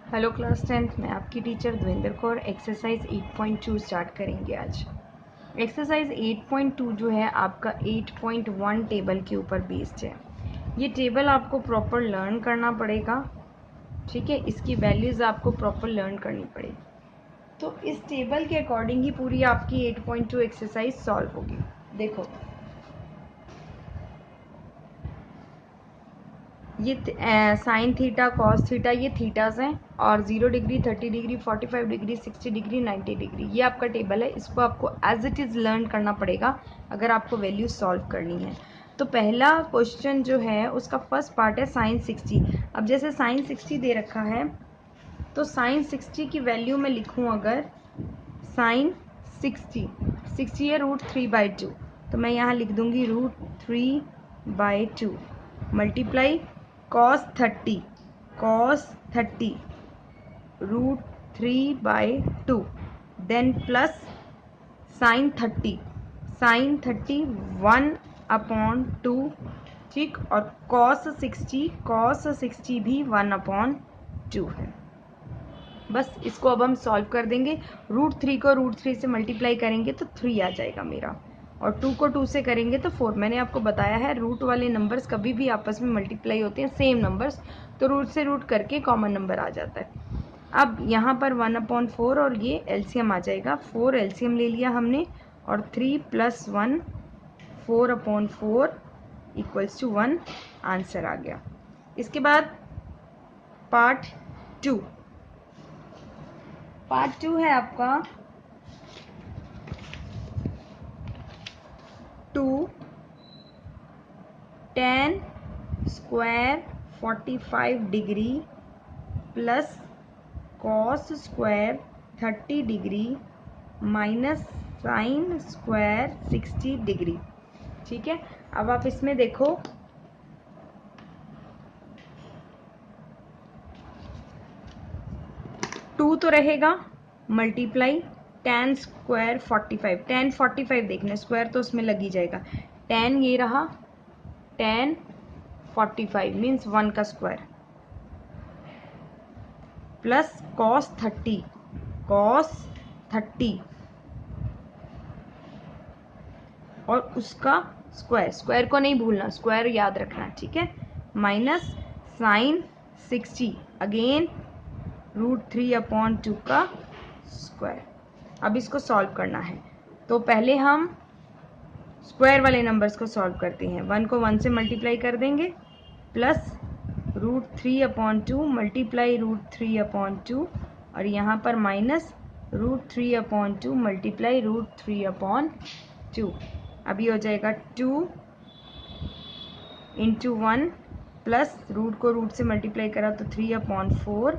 Hello class 10th में आपकी teacher Devendra Kaur exercise 8.2 start करेंगे आज। एक्सरसाइज 8.2 जो है आपका 8.1 टेबल के ऊपर बेस्ड है। ये टेबल आपको प्रॉपर लर्न करना पड़ेगा, ठीक है। इसकी वैल्यूज़ आपको प्रॉपर लर्न करनी पड़ेगी। तो इस टेबल के अकॉर्डिंग ही पूरी आपकी 8.2 एक्सरसाइज सॉल्व होगी। देखो ये साइन थीटा कॉस थीटा ये थीटाज हैं और 0 degree 30 degree 45 degree 60 degree 90 degree ये आपका टेबल है। इसको आपको एज इट इज़ लर्न करना पड़ेगा अगर आपको वैल्यू सॉल्व करनी है। तो पहला क्वेश्चन जो है उसका फर्स्ट पार्ट है साइन 60। अब जैसे साइन 60 दे रखा है तो साइन 60 की वैल्यू मैं लिखूँ अगर साइन 60 है √3/2, तो मैं यहाँ लिख दूँगी √3/2 multiply cos 30 √3/2 then plus sine 30 1/2, ठीक। और cos 60 भी 1/2 है। बस इसको अब हम सॉल्व कर देंगे। √3 को √3 से मल्टीप्लाई करेंगे तो 3 आ जाएगा मेरा, और 2 को 2 से करेंगे तो 4। मैंने आपको बताया है रूट वाले नंबर्स कभी भी आपस में मल्टीप्लाई होते हैं, सेम नंबर्स, तो रूट से रूट करके कॉमन नंबर आ जाता है। अब यहाँ पर 1/4 और ये एलसीएम आ जाएगा। 4 एलसीएम ले लिया हमने और 3 + 1 4/4 = 1 आंसर आ गया। इसके बाद पार्ट 2 है आपका 2 tan square 45 degree plus cos square 30 degree minus sine square 60 degree, ठीक है। अब आप इसमें देखो 2 तो रहेगा मल्टीप्लाई tan स्क्वायर 45, tan 45 देखना, स्क्वायर तो उसमें लग ही जाएगा। tan ये रहा tan 45 मीन्स 1 का स्क्वायर प्लस cos 30 और उसका स्क्वायर को नहीं भूलना, स्क्वायर याद रखना, ठीक है। माइनस साइन 60 अगेन √3/2 का स्क्वायर। अब इसको सॉल्व करना है तो पहले हम स्क्वायर वाले नंबर्स को सॉल्व करते हैं। 1 को 1 से मल्टीप्लाई कर देंगे प्लस √3/2 मल्टीप्लाई √3/2 और यहाँ पर माइनस √3/2 मल्टीप्लाई √3/2। अभी हो जाएगा 2 × 1 प्लस रूट को रूट से मल्टीप्लाई करा तो 3/4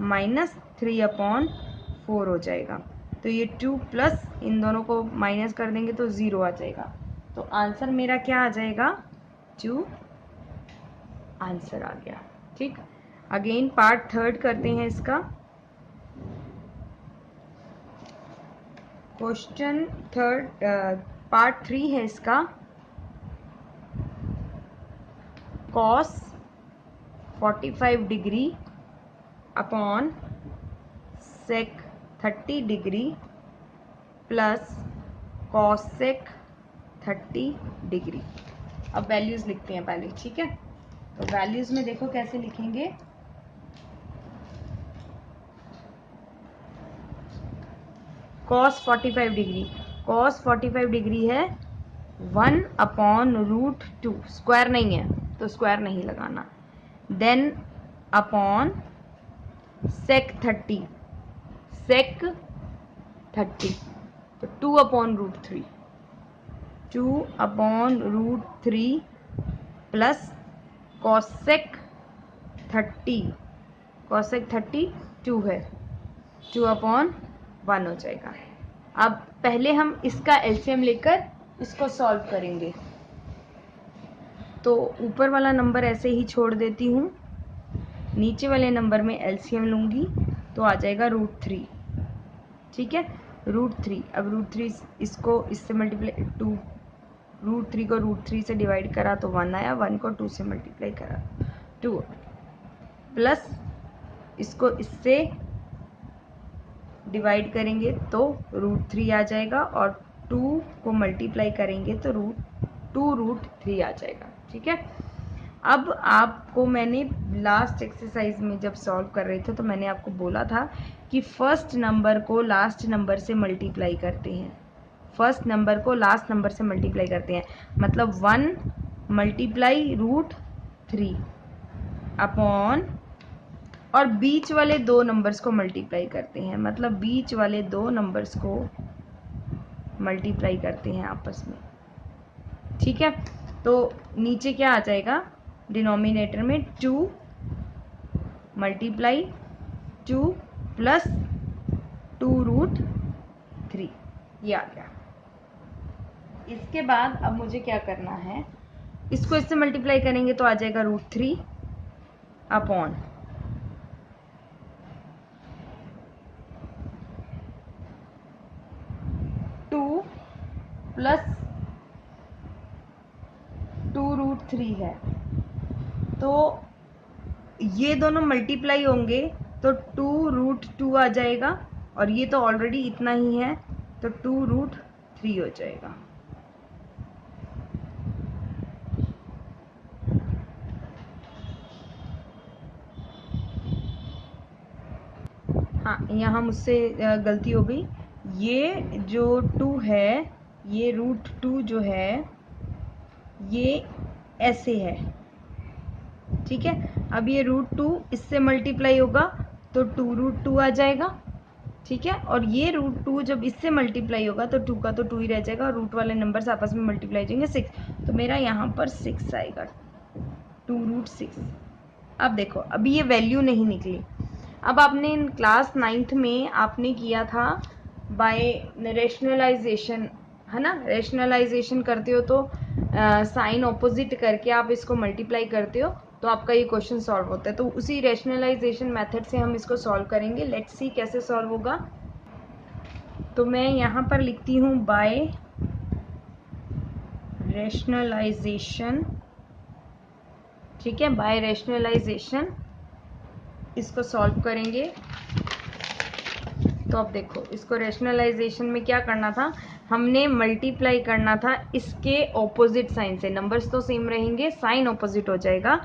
माइनस 3/4 हो जाएगा। तो ये 2 प्लस इन दोनों को माइनस कर देंगे तो 0 आ जाएगा। तो आंसर मेरा क्या आ जाएगा 2 आंसर आ गया, ठीक। अगेन पार्ट 3 करते हैं इसका। क्वेश्चन 3 पार्ट 3 है इसका। cos 45 degree upon sec 30 degree plus cosec 30 degree. अब वैल्यूज़ लिखते हैं पहले, ठीक है। तो वैल्यूज़ में देखो कैसे लिखेंगे। cos 45 डिग्री है 1/√2, स्क्वायर नहीं है तो स्क्वायर नहीं लगाना। देन अपॉन sec 30 तो 2/√3 प्लस cosec 30 2 है 2/1 हो जाएगा। अब पहले हम इसका एलसीएम लेकर इसको सॉल्व करेंगे। तो ऊपर वाला नंबर ऐसे ही छोड़ देती हूँ, नीचे वाले नंबर में एलसीएम लूँगी तो आ जाएगा √3, ठीक है। √3 अब √3 इसको इससे मल्टीप्लाई √3 को √3 से डिवाइड करा तो 1 आया, 1 को 2 से मल्टीप्लाई करा 2 प्लस इसको इससे डिवाइड करेंगे तो √3 आ जाएगा, और 2 को मल्टीप्लाई करेंगे तो √2√3 आ जाएगा। ठीक है, अब आपको मैंने लास्ट एक्सरसाइज में जब सॉल्व कर रहे थे तो मैंने आपको बोला था कि फर्स्ट नंबर को लास्ट नंबर से मल्टीप्लाई करते हैं, फर्स्ट नंबर को लास्ट नंबर से मल्टीप्लाई करते हैं, मतलब 1 मल्टीप्लाई √3 अपॉन, और बीच वाले दो नंबर्स को मल्टीप्लाई करते हैं, मतलब बीच वाले दो नंबर्स को मल्टीप्लाई करते हैं आपस में। ठीक है, तो नीचे क्या आ जाएगा, डिनोमिनेटर में 2 मल्टीप्लाई 2 प्लस 2√3 ये आ गया। इसके बाद अब मुझे क्या करना है, इसको इससे मल्टीप्लाई करेंगे तो आ जाएगा √3 अपॉन 2 प्लस 2√3 है, तो ये दोनों मल्टीप्लाई होंगे तो 2√2 आ जाएगा, और ये तो ऑलरेडी इतना ही है तो 2√3 हो जाएगा। हाँ, यहाँ मुझसे गलती हो गई, ये जो 2 है, ये √2 जो है ये ऐसे है। ठीक है, अब ये √2 इससे मल्टीप्लाई होगा तो 2√2 आ जाएगा। ठीक है, और ये √2 जब इससे मल्टीप्लाई होगा तो 2 का तो 2 ही रह जाएगा, और रूट वाले नंबर्स आपस में मल्टीप्लाई जाएंगे 6, तो मेरा यहाँ पर 6 आएगा, 2√6। अब देखो, अभी ये वैल्यू नहीं निकली। अब आपने क्लास 9th में आपने किया था बाय रेशनलाइजेशन, है ना, रेशनलाइजेशन करते हो तो साइन ऑपोजिट करके आप इसको मल्टीप्लाई करते हो तो आपका ये क्वेश्चन सॉल्व होता है। तो उसी रेशनलाइजेशन मेथड से हम इसको सॉल्व करेंगे। लेट्स सी कैसे सॉल्व होगा। तो मैं यहाँ पर लिखती हूँ बाय रेशनलाइजेशन। ठीक है, बाय रेशनलाइजेशन इसको सॉल्व करेंगे। तो अब देखो, इसको रेशनलाइजेशन में क्या करना था, हमने मल्टीप्लाई करना था इसके ऑपोजिट साइन से, नंबर्स तो सेम रहेंगे, साइन ऑपोजिट हो जाएगा,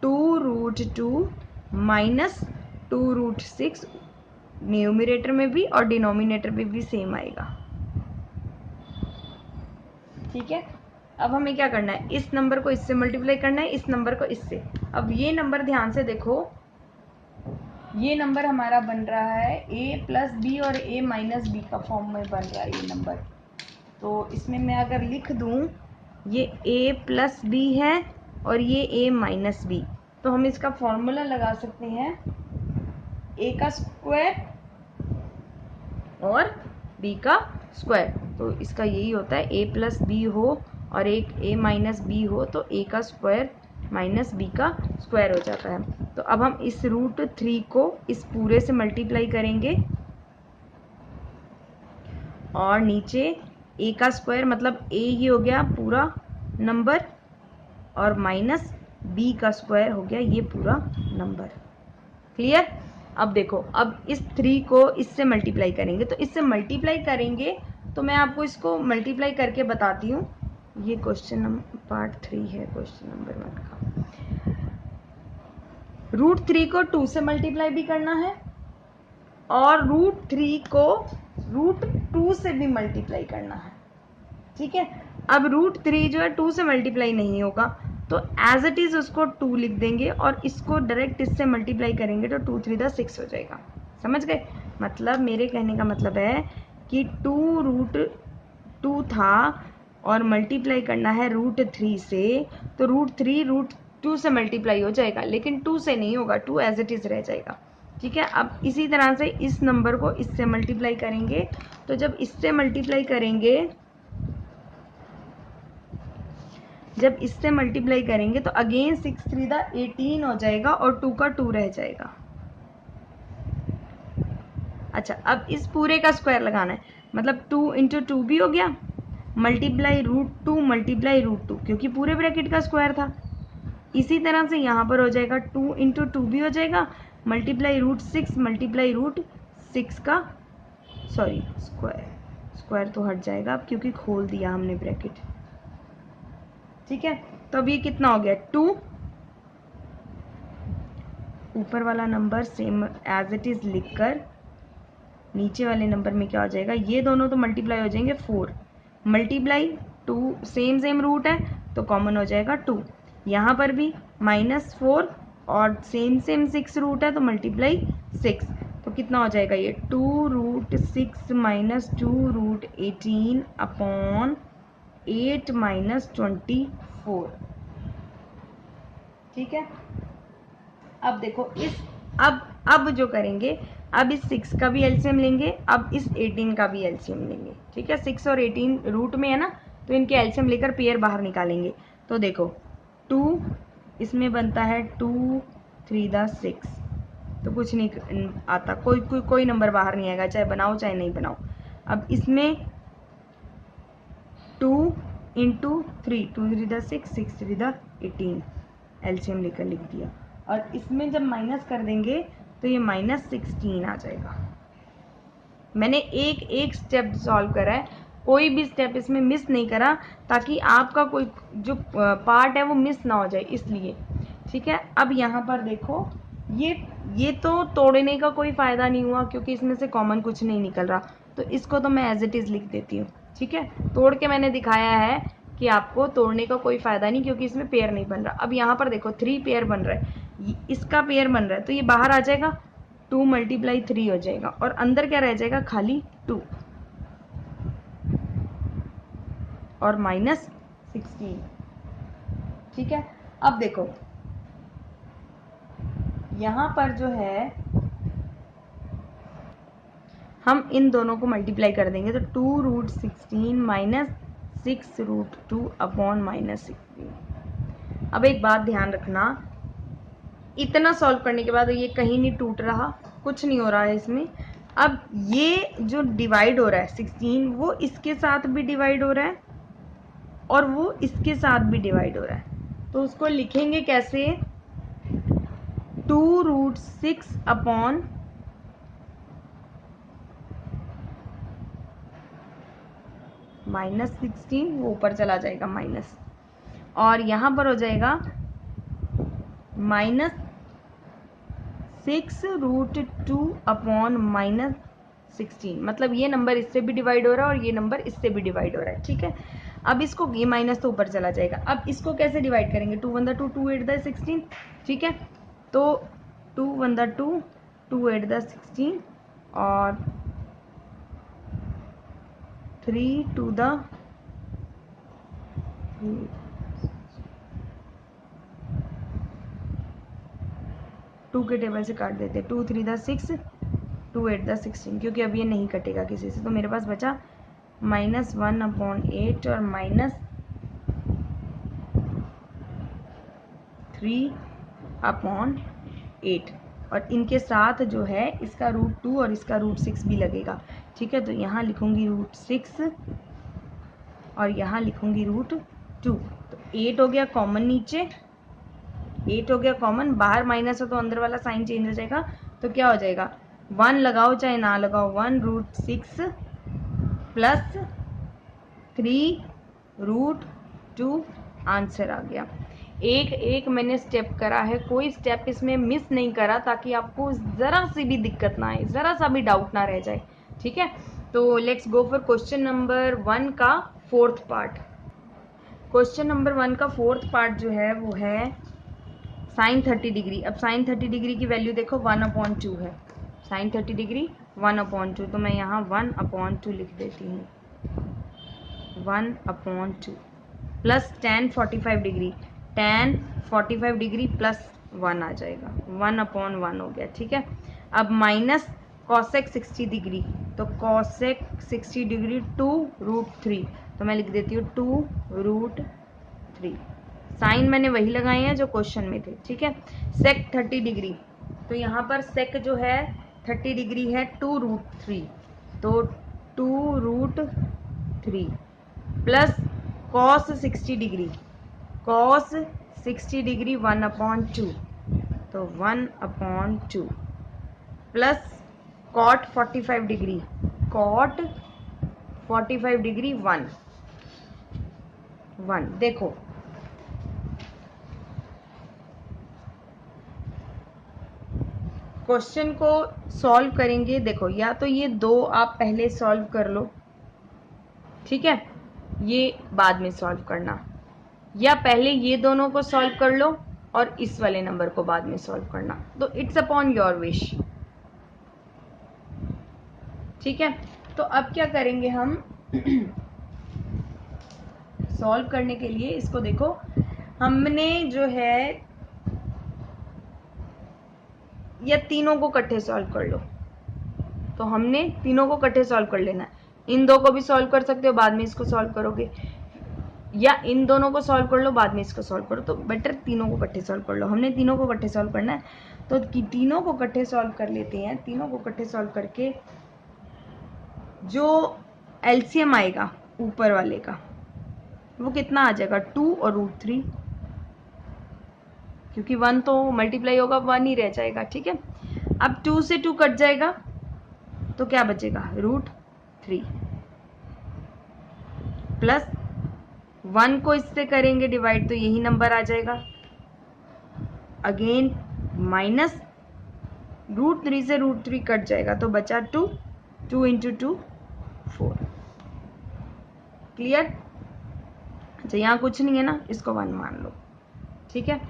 2√2 माइनस 2√6 न्यूमरेटर में भी और डिनोमिनेटर में भी सेम आएगा। ठीक है, अब हमें क्या करना है, इस नंबर को इससे मल्टीप्लाई करना है, इस नंबर को इससे। अब ये नंबर ध्यान से देखो, ये नंबर हमारा बन रहा है a प्लस बी और a माइनस बी का फॉर्म में बन रहा है ये नंबर। तो इसमें मैं अगर लिख दूं ये a प्लस बी है और ये a माइनस बी, तो हम इसका फॉर्मूला लगा सकते हैं a का स्क्वायर और b का स्क्वायर। तो इसका यही होता है, a प्लस बी हो और एक a माइनस बी हो तो a का स्क्वायर माइनस बी का स्क्वायर हो जाता है। तो अब हम इस √3 को इस पूरे से मल्टीप्लाई करेंगे, और नीचे a का स्क्वायर मतलब a ये हो गया पूरा नंबर, और माइनस b का स्क्वायर हो गया ये पूरा नंबर। क्लियर। अब देखो, अब इस 3 को इससे मल्टीप्लाई करेंगे, तो इससे मल्टीप्लाई करेंगे तो मैं आपको इसको मल्टीप्लाई करके बताती हूँ। ये क्वेश्चन नंबर पार्ट 3 है, क्वेश्चन नंबर 1 का। √3 को 2 से मल्टीप्लाई भी करना है और √3 को √2 से भी मल्टीप्लाई करना है। ठीक है, अब √3 जो है 2 से मल्टीप्लाई नहीं होगा तो एज इट इज उसको 2 लिख देंगे, और इसको डायरेक्ट इससे मल्टीप्लाई करेंगे तो 2 3 6 हो जाएगा। समझ गए, मतलब मेरे कहने का मतलब है कि 2√2 था और मल्टीप्लाई करना है √3 से, तो √3 √2 से मल्टीप्लाई हो जाएगा, लेकिन 2 से नहीं होगा, 2 एज इट इज रह जाएगा। ठीक है, अब इसी तरह से इस नंबर को इससे मल्टीप्लाई करेंगे, तो जब इससे मल्टीप्लाई करेंगे, जब इससे मल्टीप्लाई करेंगे तो अगेन 6 3 18 हो जाएगा और 2 का 2 रह जाएगा। अच्छा, अब इस पूरे का स्क्वायर लगाना है, मतलब 2 × 2 भी हो गया, मल्टीप्लाई √2 मल्टीप्लाई √2, क्योंकि पूरे ब्रैकेट का स्क्वायर था। इसी तरह से यहाँ पर हो जाएगा 2 × 2 भी हो जाएगा, मल्टीप्लाई रूट 6 मल्टीप्लाई रूट 6 का सॉरी स्क्वायर तो हट जाएगा अब क्योंकि खोल दिया हमने ब्रैकेट, ठीक है। तो अब ये कितना हो गया 2, ऊपर वाला number same as it is लिखकर नीचे वाले नंबर में क्या हो जाएगा, ये दोनों तो मल्टीप्लाई हो जाएंगे 4 मल्टीप्लाई 2 सेम रूट है तो कॉमन हो जाएगा 2, यहाँ पर भी -4 और सेम 6 रूट है तो मल्टीप्लाई 6, तो कितना हो जाएगा ये 2 root 6 minus 2 root 18 upon 8 minus 24, ठीक है। अब देखो इस अब जो करेंगे, अब इस 6 का भी एलसीएम लेंगे, अब इस 18 का भी एलसीएम लेंगे, ठीक है। 6 और 18 रूट में है ना, तो इनके एलसीएम लेकर पेयर बाहर निकालेंगे। तो देखो 2 इसमें बनता है 2 3 दा 6, तो कुछ नहीं आता, कोई नंबर बाहर नहीं आएगा, चाहे बनाओ चाहे नहीं बनाओ। अब इसमें 2 इंटू 3 2 3 दा 6 6 3 दा 18 एलसीएम लेकर लिख दिया, और इसमें जब माइनस कर देंगे तो ये -16 आ जाएगा। मैंने एक स्टेप सॉल्व करा है, कोई भी स्टेप इसमें मिस नहीं करा ताकि आपका कोई जो पार्ट है वो मिस ना हो जाए, इसलिए, ठीक है। अब यहाँ पर देखो ये तो तोड़ने का कोई फ़ायदा नहीं हुआ क्योंकि इसमें से कॉमन कुछ नहीं निकल रहा, तो इसको तो मैं एज इट इज़ लिख देती हूँ, ठीक है। तोड़ के मैंने दिखाया है कि आपको तोड़ने का कोई फ़ायदा नहीं क्योंकि इसमें पेयर नहीं बन रहा। अब यहाँ पर देखो 3 पेयर बन रहा है, इसका पेयर बन रहा है तो ये बाहर आ जाएगा, 2 मल्टीप्लाई 3 हो जाएगा और अंदर क्या रह जाएगा, खाली 2 और -16, ठीक है। अब देखो यहाँ पर जो है हम इन दोनों को मल्टीप्लाई कर देंगे तो 2 रूट 16 माइनस 6 रूट 2 अपॉन -16। अब एक बात ध्यान रखना, इतना सॉल्व करने के बाद ये कहीं नहीं टूट रहा, कुछ नहीं हो रहा है इसमें। अब ये जो डिवाइड हो रहा है 16 वो इसके साथ भी डिवाइड हो रहा है और वो इसके साथ भी डिवाइड हो रहा है, तो उसको लिखेंगे कैसे, 2 रूट 6 अपॉन -16, वो ऊपर चला जाएगा माइनस, और यहाँ पर हो जाएगा -6 रूट 2 अपॉन -16, मतलब ये नंबर इससे भी डिवाइड हो रहा है और ये नंबर इससे भी डिवाइड हो रहा है, ठीक है। अब इसको ये माइनस तो ऊपर चला जाएगा, अब इसको कैसे डिवाइड करेंगे, 2 1 2 2 8 16, ठीक है। तो 2 1 2 2 8 16 और 3 2 2 के टेबल से काट देते, 2 3 6 2 8 16, क्योंकि अब ये नहीं कटेगा किसी से, तो मेरे पास बचा -1 अपॉन 8 और -3 अपॉन 8, और इनके साथ जो है इसका √2 और इसका √6 भी लगेगा, ठीक है। तो यहाँ लिखूंगी √6 और यहाँ लिखूंगी √2, तो 8 हो गया कॉमन, नीचे 8 हो गया कॉमन, बाहर माइनस हो तो अंदर वाला साइन चेंज हो जाएगा, तो क्या हो जाएगा 1 लगाओ चाहे ना लगाओ, 1 √6 प्लस 3 √2, आंसर आ गया। एक मैंने स्टेप करा है, कोई स्टेप इसमें मिस नहीं करा ताकि आपको ज़रा सी भी दिक्कत ना आए, ज़रा सा भी डाउट ना रह जाए, ठीक है। तो let's go for question number 1 का 4th पार्ट। क्वेश्चन नंबर 1 का 4th पार्ट जो है वो है साइन 30 डिग्री। अब साइन 30 डिग्री की वैल्यू देखो 1/2 है, साइन 30 डिग्री 1/2, तो मैं यहाँ 1/2 लिख देती हूँ, 1/2 plus tan 45 degree, tan 45 degree plus 1 आ जाएगा, 1/1 हो गया, ठीक है। अब माइनस cosec 60 डिग्री, तो cosec 60 डिग्री 2 √3, तो मैं लिख देती हूँ 2 √3, साइन मैंने वही लगाए हैं जो क्वेश्चन में थे, ठीक है। sec 30 डिग्री, तो यहाँ पर sec जो है 30 डिग्री है 2 √3, तो 2 √3 plus cos 60 degree, cos 60 degree 1/2, तो 1/2 प्लस कॉट 45 डिग्री, कॉट 45 डिग्री 1 देखो क्वेश्चन को सॉल्व करेंगे। देखो या तो ये दो आप पहले सॉल्व कर लो, ठीक है, ये बाद में सॉल्व करना, या पहले ये दोनों को सॉल्व कर लो और इस वाले नंबर को बाद में सॉल्व करना। तो इट्स अपॉन योर विश, ठीक है। तो अब क्या करेंगे हम सॉल्व करने के लिए इसको देखो, हमने जो है या तीनों को इकट्ठे सॉल्व कर लो, तो हमने तीनों को इकट्ठे सॉल्व कर लेना है। इन दो को भी सॉल्व कर सकते हो, बाद में इसको सॉल्व करोगे, या इन दोनों को सॉल्व कर लो बाद में इसको सॉल्व करो, तो बेटर तीनों को इकट्ठे सॉल्व कर लो। हमने तीनों को इकट्ठे सॉल्व करना है, तो तीनों को इकट्ठे सॉल्व कर लेते हैं। तीनों को इकट्ठे सॉल्व करके जो एलसीएम आएगा ऊपर वाले का वो कितना आ जाएगा, 2 और √3, क्योंकि 1 तो मल्टीप्लाई होगा 1 ही रह जाएगा, ठीक है। अब 2 से 2 कट जाएगा तो क्या बचेगा, √3 प्लस 1 को इससे करेंगे डिवाइड तो यही नंबर आ जाएगा, अगेन माइनस √3 से √3 कट जाएगा तो बचा 2, 2 × 2 4। क्लियर? अच्छा यहाँ कुछ नहीं है ना, इसको 1 मान लो, ठीक है।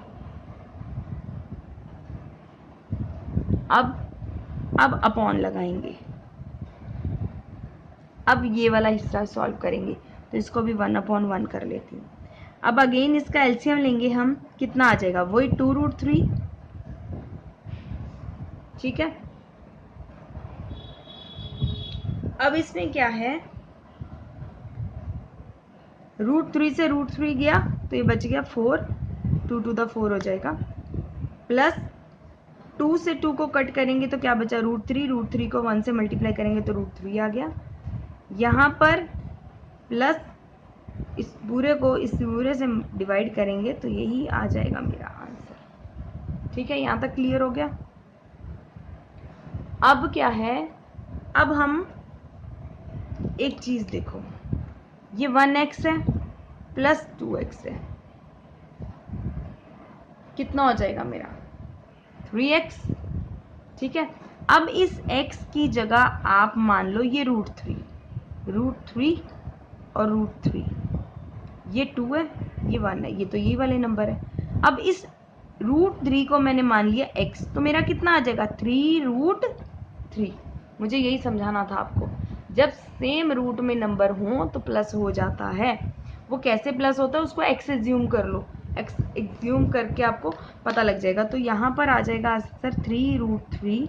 अब अपॉन लगाएंगे, अब ये वाला हिस्सा सॉल्व करेंगे, तो इसको भी 1/1 कर लेती हूँ। अब अगेन इसका एलसीएम लेंगे हम, कितना आ जाएगा, वही 2√3, ठीक है। अब इसमें क्या है, √3 से √3 गया तो ये बच गया 4, 2 to the 4 हो जाएगा, प्लस 2 से 2 को कट करेंगे तो क्या बचा, √3 को 1 से मल्टीप्लाई करेंगे तो √3 आ गया। यहाँ पर प्लस इस पूरे को इस पूरे से डिवाइड करेंगे तो यही आ जाएगा मेरा आंसर, ठीक है। यहाँ तक क्लियर हो गया। अब क्या है, अब हम एक चीज देखो, ये 1x है प्लस 2x है, कितना हो जाएगा मेरा, 3x, ठीक है। अब इस x की जगह आप मान लो ये √3 और √3, ये 2 है, ये 1 है, ये तो यही वाले नंबर है। अब इस √3 को मैंने मान लिया x, तो मेरा कितना आ जाएगा, 3√3। मुझे यही समझाना था आपको, जब सेम रूट में नंबर हो तो प्लस हो जाता है। वो कैसे प्लस होता है उसको x एज्यूम कर लो, x एज्यूम करके आपको पता लग जाएगा। तो यहाँ पर आ जाएगा आंसर 3√3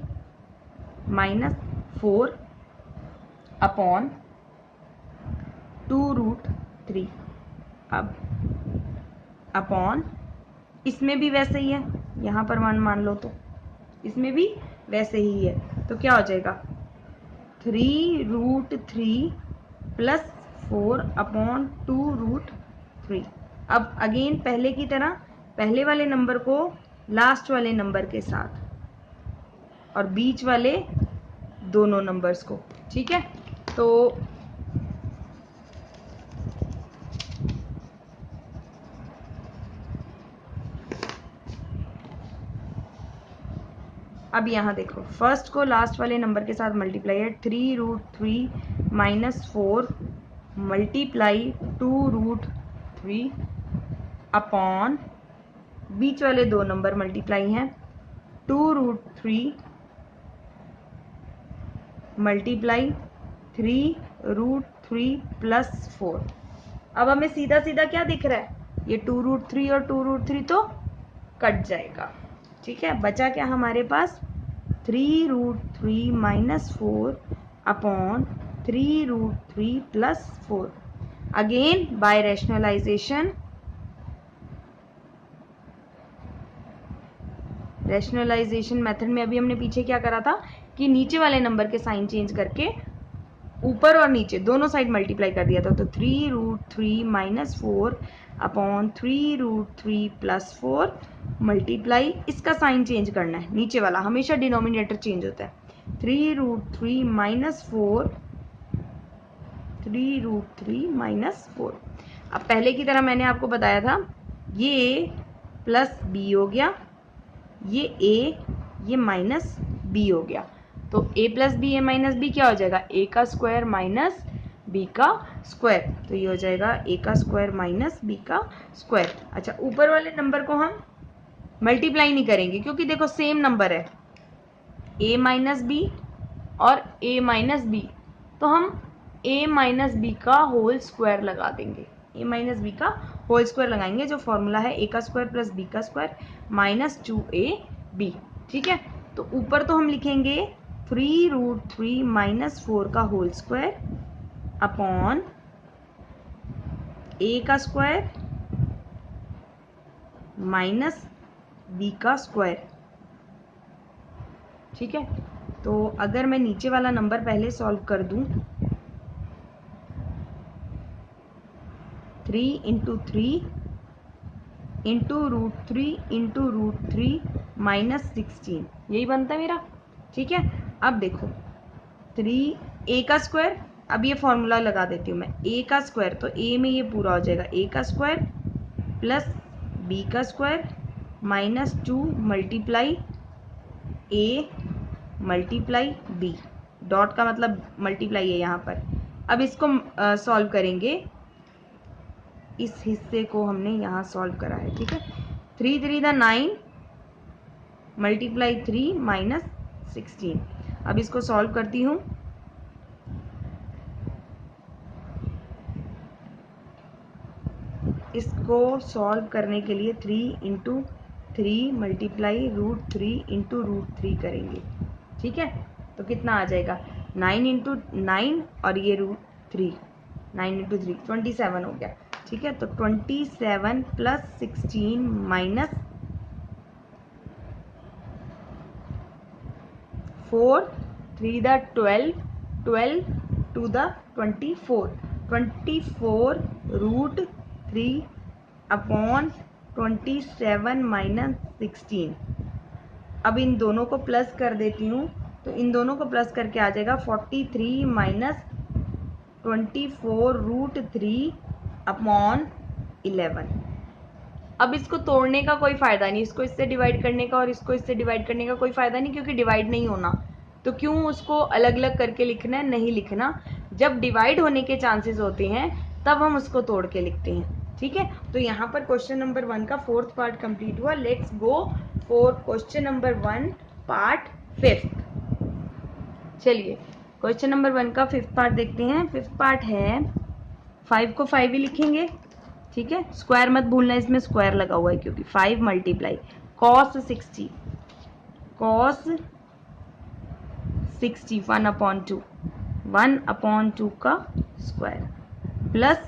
- 4 अपॉन 2√3। अब अपॉन इसमें भी वैसे ही है, यहाँ पर 1 मान लो तो इसमें भी वैसे ही है, तो क्या हो जाएगा, 3√3 प्लस 4 अपॉन 2√3। अब अगेन पहले की तरह पहले वाले नंबर को लास्ट वाले नंबर के साथ और बीच वाले दोनों नंबर्स को, ठीक है। तो अब यहाँ देखो, फर्स्ट को लास्ट वाले नंबर के साथ मल्टीप्लाई है, 3√3 - 4 मल्टीप्लाई 2√3 अपॉन बीच वाले दो नंबर मल्टीप्लाई हैं, 2√3 मल्टीप्लाई 3√3 प्लस 4। अब हमें सीधा सीधा क्या दिख रहा है, ये 2√3 और 2√3 तो कट जाएगा, ठीक है। बचा क्या हमारे पास, 3√3 - 4 upon 3√3 plus 4। Again by rationalization, rationalization method में अभी हमने पीछे क्या करा था कि नीचे वाले नंबर के साइन चेंज करके ऊपर और नीचे दोनों साइड मल्टीप्लाई कर दिया था। तो 3√3 - 4 अपॉन 3√3 प्लस 4 मल्टीप्लाई, इसका साइन चेंज करना है, नीचे वाला हमेशा डिनोमिनेटर चेंज होता है, 3√3 माइनस 4, 3√3 माइनस 4। अब पहले की तरह मैंने आपको बताया था, ये a प्लस बी हो गया, ये a, ये माइनस बी हो गया, तो a plus B A minus B क्या हो जाएगा, a का स्क्वायर माइनस b का स्क्वायर, तो ये हो जाएगा a का स्क्वायर माइनस b का स्क्वायर। अच्छा, ऊपर वाले नंबर को हम मल्टीप्लाई नहीं करेंगे क्योंकि देखो सेम नंबर है, a माइनस बी और a माइनस बी, तो हम a माइनस बी का होल स्क्वायर लगा देंगे, a माइनस बी का होल स्क्वायर लगाएंगे, जो फॉर्मूला है a का स्क्वायर प्लस b का स्क्वायर माइनस 2ab। ठीक है, तो ऊपर तो हम लिखेंगे 3√3 माइनस 4 का होल स्क्वायर अपॉन a का स्क्वायर माइनस b का स्क्वायर। ठीक है, तो अगर मैं नीचे वाला नंबर पहले सॉल्व कर दूं, 3 इंटू 3 इंटू √3 माइनस 16, यही बनता है मेरा। ठीक है, अब देखो 3 a का स्क्वायर, अब ये फॉर्मूला लगा देती हूँ मैं, a का स्क्वायर, तो a में ये पूरा हो जाएगा a का स्क्वायर प्लस b का square minus 2 multiply a multiply b, dot का मतलब मल्टीप्लाई है यहाँ पर। अब इसको सॉल्व करेंगे, इस हिस्से को हमने यहाँ सॉल्व करा है। ठीक है, 3 3 दा 9 मल्टीप्लाई 3 माइनस 16। अब इसको सॉल्व करती हूँ, इसको सॉल्व करने के लिए 3 इंटू 3 मल्टीप्लाई √3 इंटू √3 करेंगे। ठीक है, तो कितना आ जाएगा, 9 इंटू 9 और ये √3, 9 इंटू 3 27 हो गया। ठीक है, तो 27 प्लस 16 माइनस 4, 3 दा 12, 12 2 दा 24, 24 √3 अपॉन 27 माइनस 16। अब इन दोनों को प्लस कर देती हूँ, तो इन दोनों को प्लस करके आ जाएगा 43 माइनस 24 √3 अपॉन 11। अब इसको तोड़ने का कोई फ़ायदा नहीं, इसको इससे डिवाइड करने का और इसको इससे डिवाइड करने का कोई फ़ायदा नहीं, क्योंकि डिवाइड नहीं होना, तो क्यों उसको अलग अलग करके लिखना है, नहीं लिखना। जब डिवाइड होने के चांसेस होते हैं तब हम उसको तोड़ के लिखते हैं। ठीक है, तो यहाँ पर क्वेश्चन नंबर 1 का 4th पार्ट कंप्लीट हुआ। Let's go for question number 1 part 5th। चलिए क्वेश्चन नंबर 1 का 5th पार्ट देखते हैं। 5th पार्ट है, 5 को 5 ही लिखेंगे। ठीक है, स्क्वायर मत भूलना, इसमें स्क्वायर लगा हुआ है क्योंकि 5 मल्टीप्लाई cos 60, cos 60 1/2, 1/2 का स्क्वायर प्लस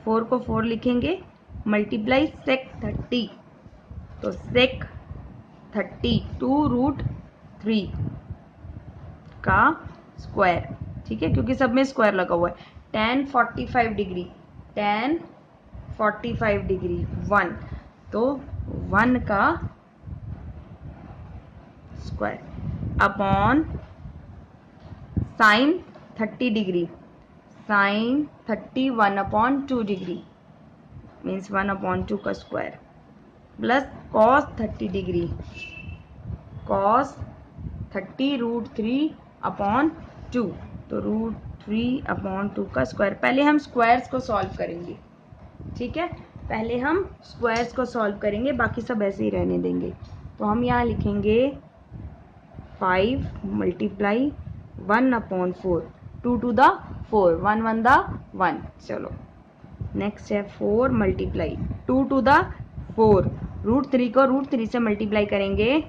4 को 4 लिखेंगे, मल्टीप्लाई sec 30, तो sec 30 2√3 का स्क्वायर। ठीक है, क्योंकि सब में स्क्वायर लगा हुआ है। tan 45 डिग्री, tan 45 डिग्री 1, तो 1 का square upon sine 30 degree, sine 30 1/2 degree means 1/2 का square plus cos 30 degree, cos 30 √3/2, तो √3/2 का स्क्वायर। पहले हम स्क्वायर्स को सॉल्व करेंगे। ठीक है, पहले हम स्क्वायर्स को सॉल्व करेंगे, बाकी सब ऐसे ही रहने देंगे। तो हम यहाँ लिखेंगे 5 मल्टीप्लाई 1/4, 2 to the 4, 1 1 the 1। चलो नेक्स्ट है 4 मल्टीप्लाई 2 to the 4, √3 को √3 से मल्टीप्लाई करेंगे,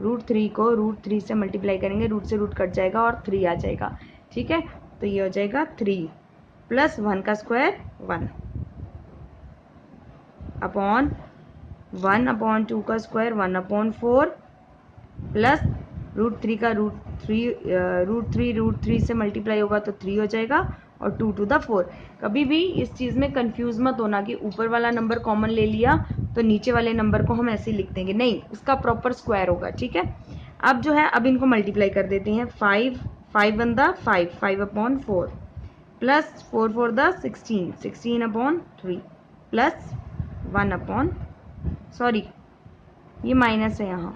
√3 को √3 से मल्टीप्लाई करेंगे, रूट से रूट कट जाएगा और 3 आ जाएगा। ठीक है, तो ये हो जाएगा 3 प्लस 1 का स्क्वायर 1 अपॉन 1/2 का स्क्वायर 1/4 प्लस √3 का √3 से मल्टीप्लाई होगा तो 3 हो जाएगा और 2 to the 4। कभी भी इस चीज़ में कंफ्यूज मत होना कि ऊपर वाला नंबर कॉमन ले लिया तो नीचे वाले नंबर को हम ऐसे ही लिख देंगे, नहीं उसका प्रॉपर स्क्वायर होगा, ठीक है। अब जो है अब इनको मल्टीप्लाई कर देते हैं, 5 one the 5 upon 4 plus 4 the 16 upon 3 plus 1 upon, sorry ये माइनस है यहाँ,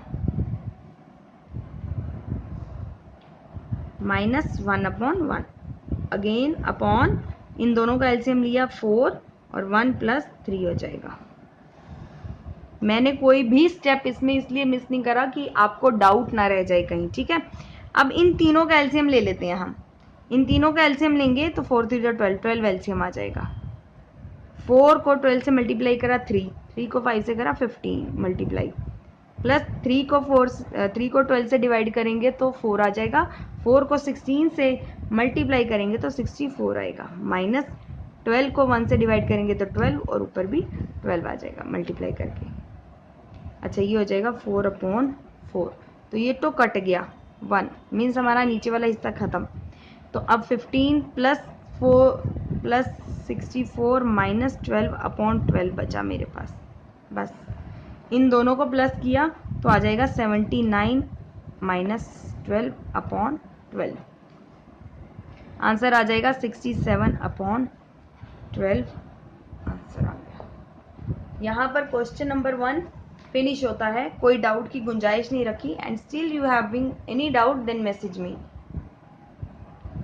-1 अपॉन 1 अगेन अपॉन, इन दोनों का एलसीएम लिया 4 और 1 प्लस 3 हो जाएगा। मैंने कोई भी स्टेप इसमें इसलिए मिस नहीं करा कि आपको डाउट ना रह जाए कहीं, ठीक है। अब इन तीनों का एलसीएम ले लेते हैं हम, इन तीनों का एलसीएम लेंगे तो 4 3 12 एलसीएम आ जाएगा। 4 को 12 से मल्टीप्लाई करा 3 को 5 से करा 15 मल्टीप्लाई, प्लस 3 को 12 से डिवाइड करेंगे तो 4 आ जाएगा, 4 को 16 से मल्टीप्लाई करेंगे तो 64 आएगा, माइनस 12 को 1 से डिवाइड करेंगे तो 12 और ऊपर भी 12 आ जाएगा मल्टीप्लाई करके। अच्छा ये हो जाएगा 4 अपॉन 4, तो ये तो कट गया 1, मीन्स हमारा नीचे वाला हिस्सा ख़त्म। तो अब 15 प्लस 4 प्लस 64 माइनस 12 अपॉन 12 बचा मेरे पास। बस इन दोनों को प्लस किया तो आ जाएगा 79 माइनस 12 अपॉन 12, आंसर आ जाएगा 67 अपॉन 12, आंसर आ गया। यहाँ पर क्वेश्चन नंबर 1 फिनिश होता है, कोई डाउट की गुंजाइश नहीं रखी। And still you having any doubt then message me.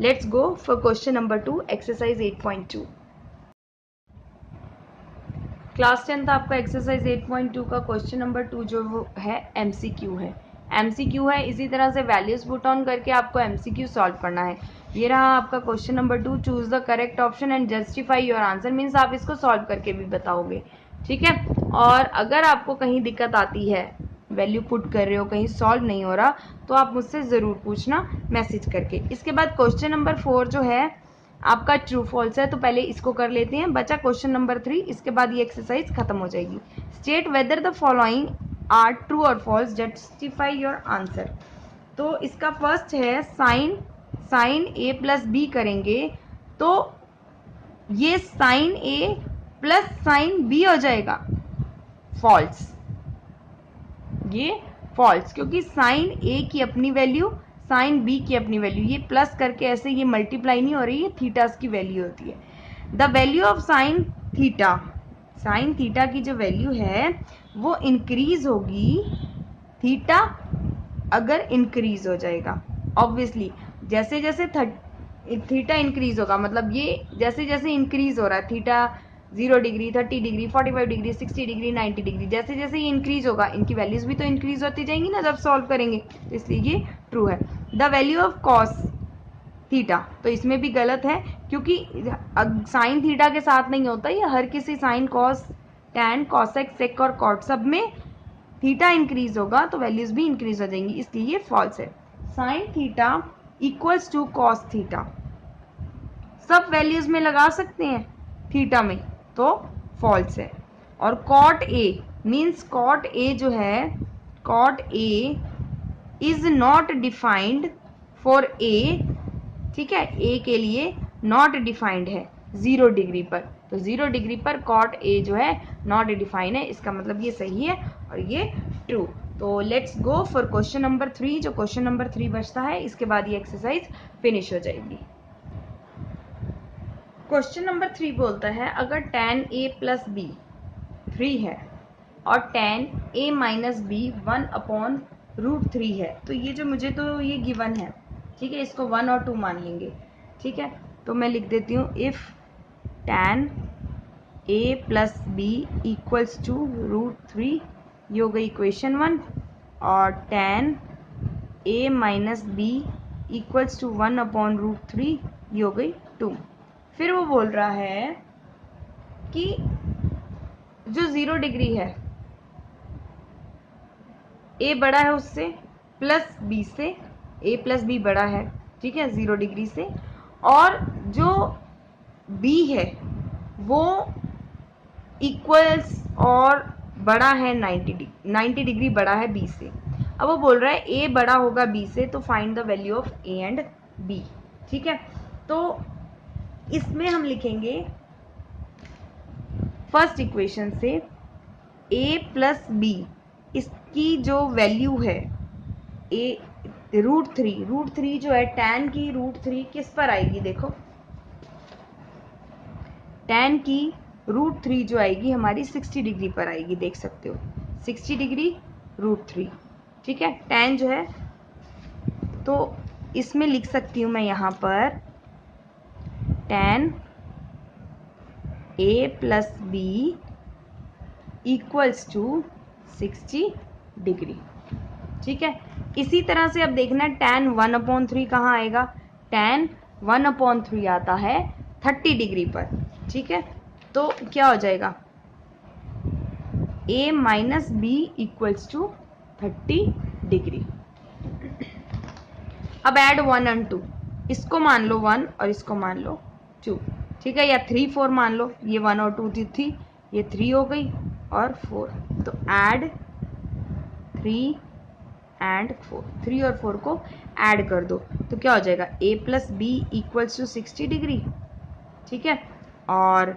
Let's go for question number 2, exercise 8.2। Class 10 आपका एक्सरसाइज 8.2 का क्वेश्चन नंबर 2 जो है एमसीक्यू है, एमसीक्यू है। इसी तरह से वैल्यूज पुट ऑन करके आपको एमसीक्यू सॉल्व करना है। ये रहा आपका question number 2, choose the correct option and justify your answer, means आप इसको सॉल्व करके भी बताओगे, ठीक है। और अगर आपको कहीं दिक्कत आती है, वैल्यू पुट कर रहे हो कहीं सॉल्व नहीं हो रहा, तो आप मुझसे ज़रूर पूछना मैसेज करके। इसके बाद क्वेश्चन नंबर 4 जो है आपका ट्रू फॉल्स है, तो पहले इसको कर लेते हैं। बचा क्वेश्चन नंबर 3, इसके बाद ये एक्सरसाइज खत्म हो जाएगी। State whether the following are true और फॉल्स, जस्टिफाई योर आंसर। तो इसका फर्स्ट है साइन ए प्लस बी करेंगे तो ये साइन ए प्लस साइन बी हो जाएगा, फॉल्स, ये फॉल्स, क्योंकि साइन ए की अपनी वैल्यू साइन बी की अपनी वैल्यू, ये प्लस करके ऐसे ये मल्टीप्लाई नहीं हो रही है, थीटास की वैल्यू होती है। The value of sine theta की जो वैल्यू है वो इंक्रीज होगी, थीटा अगर इंक्रीज हो जाएगा, ऑब्वियसली जैसे जैसे थीटा इंक्रीज होगा, मतलब ये जैसे जैसे इंक्रीज हो रहा है theta 0 degree 30 degree 45 degree 60 degree 90 degree, जैसे जैसे ये इंक्रीज होगा इनकी वैल्यूज भी तो इंक्रीज होती जाएंगी ना जब सॉल्व करेंगे, इसलिए ये ट्रू है। The value of cos theta, तो इसमें भी गलत है क्योंकि साइन थीटा के साथ नहीं होता, ये हर किसी sin cos tan cosec sec और कॉट सब में थीटा इंक्रीज होगा तो वैल्यूज भी इंक्रीज हो जाएंगी, इसलिए ये फॉल्स है। Sin theta equals to cos theta, सब वैल्यूज में लगा सकते हैं थीटा में, तो फॉल्स है। और cot A means cot A जो है, cot A is not defined for A, ठीक है, ए के लिए नॉट डिफाइंड है 0 डिग्री पर, तो 0 डिग्री पर कॉट ए जो है नॉट डिफाइंड है, इसका मतलब ये सही है और ये ट्रू। तो let's go for question number 3, जो क्वेश्चन नंबर 3 बचता है, इसके बाद ये एक्सरसाइज फिनिश हो जाएगी। क्वेश्चन नंबर 3 बोलता है अगर tan a प्लस बी 3 है और tan a माइनस बी 1/√3 है, तो ये जो मुझे तो ये गिवन है, ठीक है, इसको 1 और 2 मान लेंगे, ठीक है। तो मैं लिख देती हूँ if tan a plus B equals to √3, ये हो गई इक्वेशन 1, और tan a minus B equals to 1/√3, ये हो गई 2। फिर वो बोल रहा है कि जो 0 डिग्री है a बड़ा है उससे प्लस b से, a प्लस b बड़ा है, ठीक है, 0 डिग्री से, और जो b है वो इक्वल्स और बड़ा है 90 डिग्री बड़ा है b से। अब वो बोल रहा है a बड़ा होगा b से, तो find the value of a and b, ठीक है। तो इसमें हम लिखेंगे फर्स्ट इक्वेशन से ए प्लस बी, इसकी जो वैल्यू है ए √3 जो है tan की √3 किस पर आएगी, देखो tan की √3 जो आएगी हमारी 60 डिग्री पर आएगी, देख सकते हो 60 डिग्री √3, ठीक है। tan जो है तो इसमें लिख सकती हूँ मैं यहाँ पर tan a plus B equals to 60 degree, ठीक है। इसी तरह से अब देखना tan 1/3 कहाँ आएगा, tan 1/3 आता है 30 डिग्री पर, ठीक है। तो क्या हो जाएगा a minus B equals to 30 degree. अब ऐड 1 और 2, इसको मान लो 1 और इसको मान लो 2, ठीक है, या 3 4 मान लो, ये 1 और 2 थी, ये 3 हो गई और 4, तो ऐड 3 एंड 4, 3 और 4 को ऐड कर दो तो क्या हो जाएगा a plus B equals to 60 degree, ठीक है, और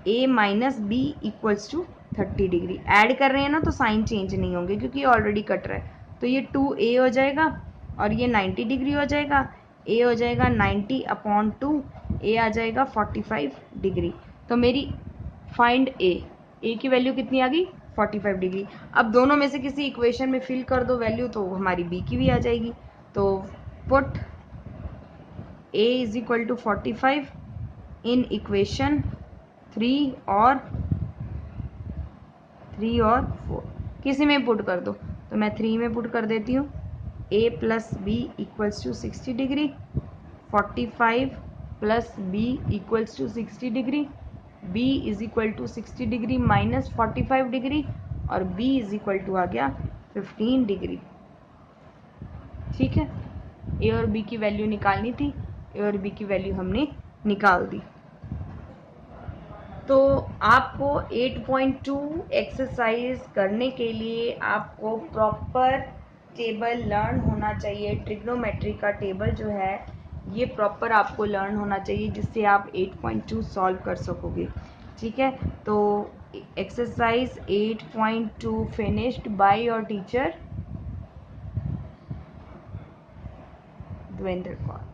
a minus B equals to 30 degree. Add कर रहे हैं ना तो साइन चेंज नहीं होंगे क्योंकि ये ऑलरेडी कट रहा है, तो ये 2a हो जाएगा और ये 90 डिग्री हो जाएगा, a हो जाएगा 90/2, a आ जाएगा 45 डिग्री। तो मेरी फाइंड a की वैल्यू कितनी आ गई 45 डिग्री। अब दोनों में से किसी इक्वेशन में फिल कर दो वैल्यू तो हमारी b की भी आ जाएगी। तो put a is equal to 45 in equation 3 और 4, किसी में पुट कर दो, तो मैं 3 में पुट कर देती हूँ a plus B equals to 60 degree, 45 plus B equals to 60 degree, b is equal to 60 degree minus 45 degree और b इज इक्वल टू आ गया 15 डिग्री, ठीक है। a और b की वैल्यू निकालनी थी, a और b की वैल्यू हमने निकाल दी। तो आपको 8.2 एक्सरसाइज करने के लिए आपको प्रॉपर टेबल लर्न होना चाहिए। ट्रिग्नोमेट्री का टेबल जो है ये प्रॉपर आपको लर्न होना चाहिए जिससे आप 8.2 सॉल्व कर सकोगे, ठीक है। तो exercise 8.2 finished by your teacher Devendra Kaur.